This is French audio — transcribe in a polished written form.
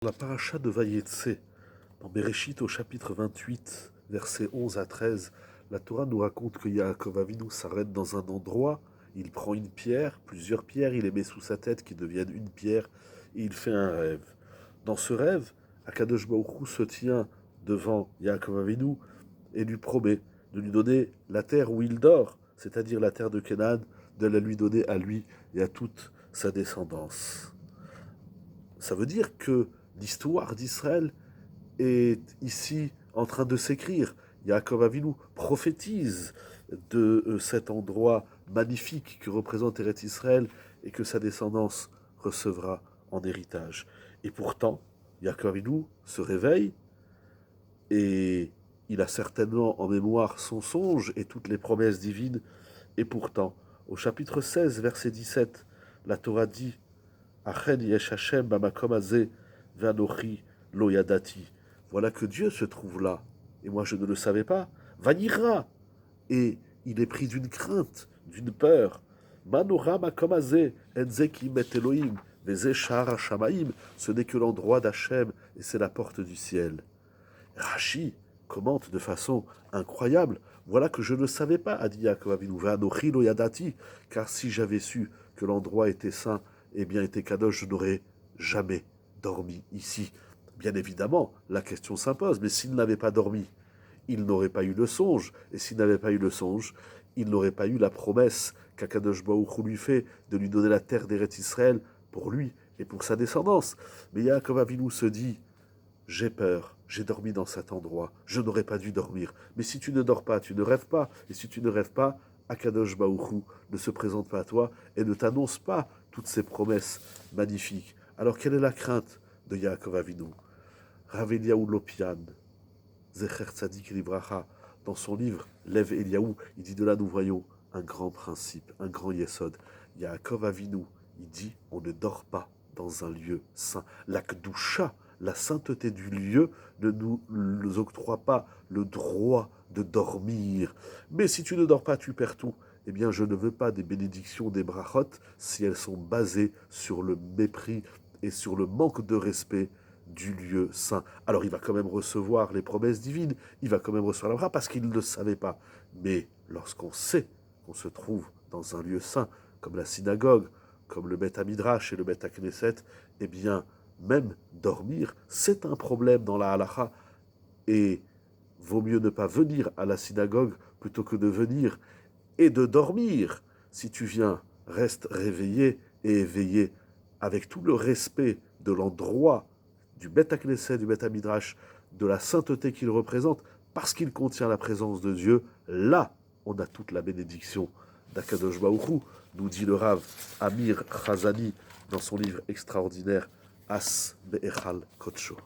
La paracha de Vayetse, dans Bereshit au chapitre 28, versets 11 à 13, la Torah nous raconte que Yaakov Avinu s'arrête dans un endroit, il prend une pierre, plusieurs pierres, il les met sous sa tête qui deviennent une pierre, et il fait un rêve. Dans ce rêve, Akadosh Baruch Hu se tient devant Yaakov Avinu et lui promet de lui donner la terre où il dort, c'est-à-dire la terre de Canaan, de la lui donner à lui et à toute sa descendance. Ça veut dire que l'histoire d'Israël est ici en train de s'écrire. Yaakov Avinu prophétise de cet endroit magnifique que représente Eretz Israël et que sa descendance recevra en héritage. Et pourtant, Yaakov Avinu se réveille et il a certainement en mémoire son songe et toutes les promesses divines. Et pourtant, au chapitre 16, verset 17, la Torah dit Achen yesh Hashem bamakom hazeh ve'anochi lo yadati. Voilà que Dieu se trouve là, et moi je ne le savais pas. Vanira, et il est pris d'une crainte, d'une peur. Manora makom hazeh enze ki met Elohim veze sha'ar hashamaim. Ce n'est que l'endroit d'Hachem et c'est la porte du ciel. Rashi commente de façon incroyable. Voilà que je ne savais pas, a dit Yaakov Avinu, ve'anochi lo yadati, car si j'avais su que l'endroit était saint, eh bien, était kadosh, je n'aurais jamais dormi ici. Bien évidemment, la question s'impose, mais s'il n'avait pas dormi, il n'aurait pas eu le songe, et s'il n'avait pas eu le songe, il n'aurait pas eu la promesse qu'Akadosh Baruch Hu lui fait de lui donner la terre d'Eretz Israël pour lui et pour sa descendance. Mais Yaakov Avinu se dit, j'ai peur, j'ai dormi dans cet endroit, je n'aurais pas dû dormir. Mais si tu ne dors pas, tu ne rêves pas. Et si tu ne rêves pas, Akadosh Baruch Hu ne se présente pas à toi et ne t'annonce pas toutes ces promesses magnifiques. Alors quelle est la crainte de Yaakov Avinu? Rav Eliyahu Lopian, Zecher Tzadik Livracha, dans son livre Lev Eliyahu, il dit de là nous voyons un grand principe, un grand yesod. Yaakov Avinu, il dit on ne dort pas dans un lieu saint. La Kedusha, la sainteté du lieu, ne nous octroie pas le droit de dormir. Mais si tu ne dors pas, tu perds tout. Eh bien, je ne veux pas des bénédictions, des brachot, si elles sont basées sur le mépris et sur le manque de respect du lieu saint. Alors il va quand même recevoir les promesses divines, il va quand même recevoir la bracha parce qu'il ne le savait pas. Mais lorsqu'on sait qu'on se trouve dans un lieu saint, comme la synagogue, comme le Beth Midrash et le Beth Knesset, eh bien, même dormir, c'est un problème dans la halacha. Et vaut mieux ne pas venir à la synagogue plutôt que de venir et de dormir. Si tu viens, reste réveillé et éveillé avec tout le respect de l'endroit du Beth Knesset, du Beth Midrash, de la sainteté qu'il représente, parce qu'il contient la présence de Dieu. Là, on a toute la bénédiction d'Akadosh Baruch Hu, nous dit le Rav Amir Chazani dans son livre extraordinaire As Be'echal Kodsho.